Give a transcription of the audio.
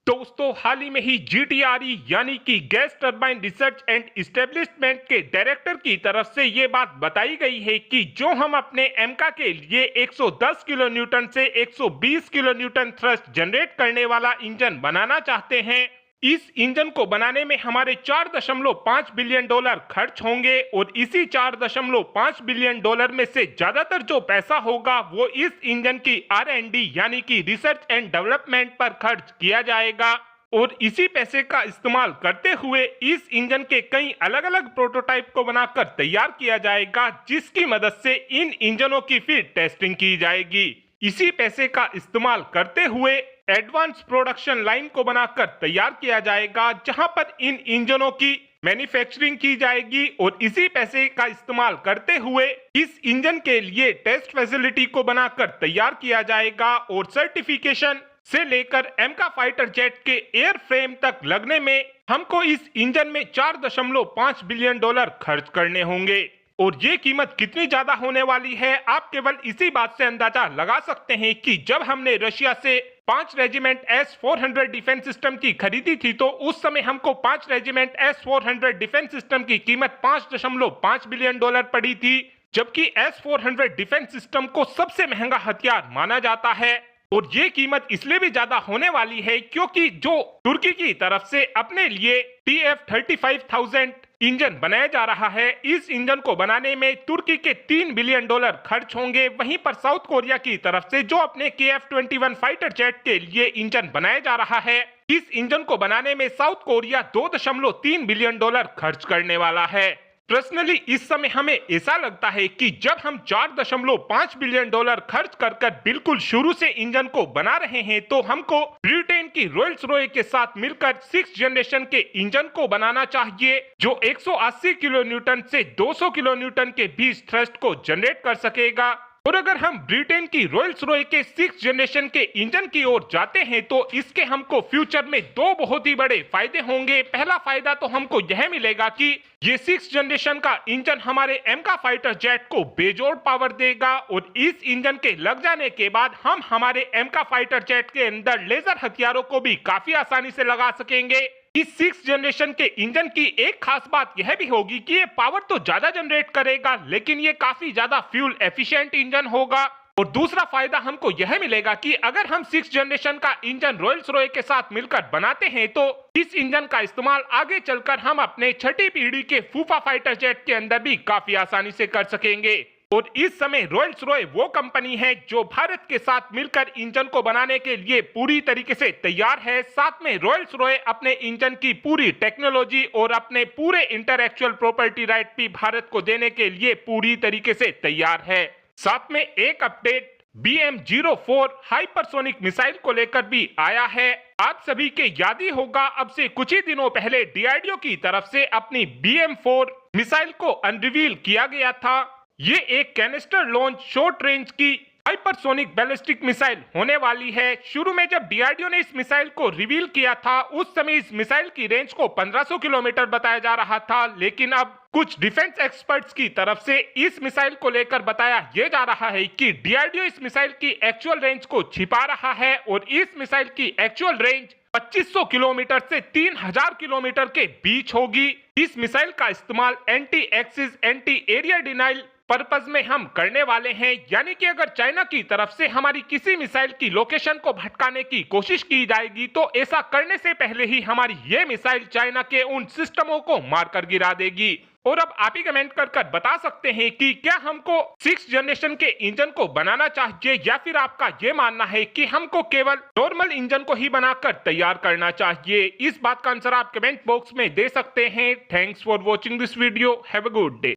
दोस्तों हाल ही में ही जीटीआरई यानी कि gas turbine research and establishment के डायरेक्टर की तरफ से ये बात बताई गई है कि जो हम अपने एमका के लिए 110 किलो न्यूटन से 120 किलो न्यूटन थ्रस्ट जनरेट करने वाला इंजन बनाना चाहते हैं, इस इंजन को बनाने में हमारे 4.5 बिलियन डॉलर खर्च होंगे और इसी 4.5 बिलियन डॉलर में से ज्यादातर जो पैसा होगा वो इस इंजन की R&D यानी कि रिसर्च एंड डेवलपमेंट पर खर्च किया जाएगा और इसी पैसे का इस्तेमाल करते हुए इस इंजन के कई अलग अलग प्रोटोटाइप को बनाकर तैयार किया जाएगा, जिसकी मदद से इन इंजनों की फिर टेस्टिंग की जाएगी। इसी पैसे का इस्तेमाल करते हुए एडवांस प्रोडक्शन लाइन को बनाकर तैयार किया जाएगा, जहां पर इन इंजनों की मैन्युफैक्चरिंग की जाएगी और इसी पैसे का इस्तेमाल करते हुए इस इंजन के लिए टेस्ट फैसिलिटी को बनाकर तैयार किया जाएगा और सर्टिफिकेशन से लेकर एमका फाइटर जेट के एयर फ्रेम तक लगने में हमको इस इंजन में 4.5 बिलियन डॉलर खर्च करने होंगे। और ये कीमत कितनी ज्यादा होने वाली है आप केवल इसी बात से अंदाजा लगा सकते हैं कि जब हमने रशिया से 5 रेजिमेंट S-400 डिफेंस सिस्टम की खरीदी थी तो उस समय हमको 5 रेजिमेंट S-400 डिफेंस सिस्टम की कीमत 5.5 बिलियन डॉलर पड़ी थी, जबकि S-400 डिफेंस सिस्टम को सबसे महंगा हथियार माना जाता है। और ये कीमत इसलिए भी ज्यादा होने वाली है क्योंकि जो तुर्की की तरफ से अपने लिए TF-35,000 इंजन बनाया जा रहा है, इस इंजन को बनाने में तुर्की के 3 बिलियन डॉलर खर्च होंगे। वहीं पर साउथ कोरिया की तरफ से जो अपने KF-21 फाइटर जेट के लिए इंजन बनाया जा रहा है, इस इंजन को बनाने में साउथ कोरिया 2.3 बिलियन डॉलर खर्च करने वाला है। पर्सनली इस समय हमें ऐसा लगता है कि जब हम 4.5 बिलियन डॉलर खर्च कर बिल्कुल शुरू से इंजन को बना रहे हैं तो हमको ब्रिटेन की रॉयल्स रॉय के साथ मिलकर 6th जनरेशन के इंजन को बनाना चाहिए, जो 180 किलो न्यूटन से 200 किलो न्यूटन के बीच थ्रस्ट को जनरेट कर सकेगा। और अगर हम ब्रिटेन की रॉयल्स रॉय के 6th जनरेशन के इंजन की ओर जाते हैं तो इसके हमको फ्यूचर में 2 बहुत ही बड़े फायदे होंगे। पहला फायदा तो हमको यह मिलेगा कि ये 6th जनरेशन का इंजन हमारे एमका फाइटर जेट को बेजोड़ पावर देगा और इस इंजन के लग जाने के बाद हम हमारे एमका फाइटर जेट के अंदर लेजर हथियारों को भी काफी आसानी से लगा सकेंगे। इस 6th जनरेशन के इंजन की एक खास बात यह भी होगी कि ये पावर तो ज्यादा जनरेट करेगा, लेकिन ये काफी ज्यादा फ्यूल एफिशिएंट इंजन होगा। और दूसरा फायदा हमको यह मिलेगा कि अगर हम 6th जनरेशन का इंजन रॉयल्स रॉय के साथ मिलकर बनाते हैं तो इस इंजन का इस्तेमाल आगे चलकर हम अपने 6ठी पीढ़ी के फूफा फाइटर जेट के अंदर भी काफी आसानी से कर सकेंगे। और इस समय रॉयल्स रॉय वो कंपनी है जो भारत के साथ मिलकर इंजन को बनाने के लिए पूरी तरीके से तैयार है। साथ में रॉयल्स रॉय अपने इंजन की पूरी टेक्नोलॉजी और अपने पूरे इंटेलेक्चुअल प्रॉपर्टी राइट भी भारत को देने के लिए पूरी तरीके से तैयार है। साथ में एक अपडेट BM-04 हाइपरसोनिक मिसाइल को लेकर भी आया है। आप सभी के याद ही होगा, अब से कुछ ही दिनों पहले DRDO की तरफ से अपनी BM-4 मिसाइल को अनरिवील किया गया था। ये एक कैनिस्टर लॉन्च शॉर्ट रेंज की हाइपरसोनिक बैलिस्टिक मिसाइल होने वाली है। शुरू में जब DRDO ने इस मिसाइल को रिवील किया था उस समय इस मिसाइल की रेंज को 1500 किलोमीटर बताया जा रहा था, लेकिन अब कुछ डिफेंस एक्सपर्ट्स की तरफ से इस मिसाइल को लेकर बताया यह जा रहा है कि DRDO इस मिसाइल की एक्चुअल रेंज को छिपा रहा है और इस मिसाइल की एक्चुअल रेंज 2500 किलोमीटर से 3000 किलोमीटर के बीच होगी। इस मिसाइल का इस्तेमाल anti axis anti area denial purpose में हम करने वाले हैं, यानी कि अगर चाइना की तरफ से हमारी किसी मिसाइल की लोकेशन को भटकाने की कोशिश की जाएगी तो ऐसा करने से पहले ही हमारी ये मिसाइल चाइना के उन सिस्टमों को मारकर गिरा देगी। और अब आप ही कमेंट कर बता सकते हैं कि क्या हमको 6th जनरेशन के इंजन को बनाना चाहिए या फिर आपका ये मानना है कि हमको केवल नॉर्मल इंजन को ही बनाकर तैयार करना चाहिए। इस बात का आंसर आप कमेंट बॉक्स में दे सकते हैं। Thanks for watching this video. Have a good day.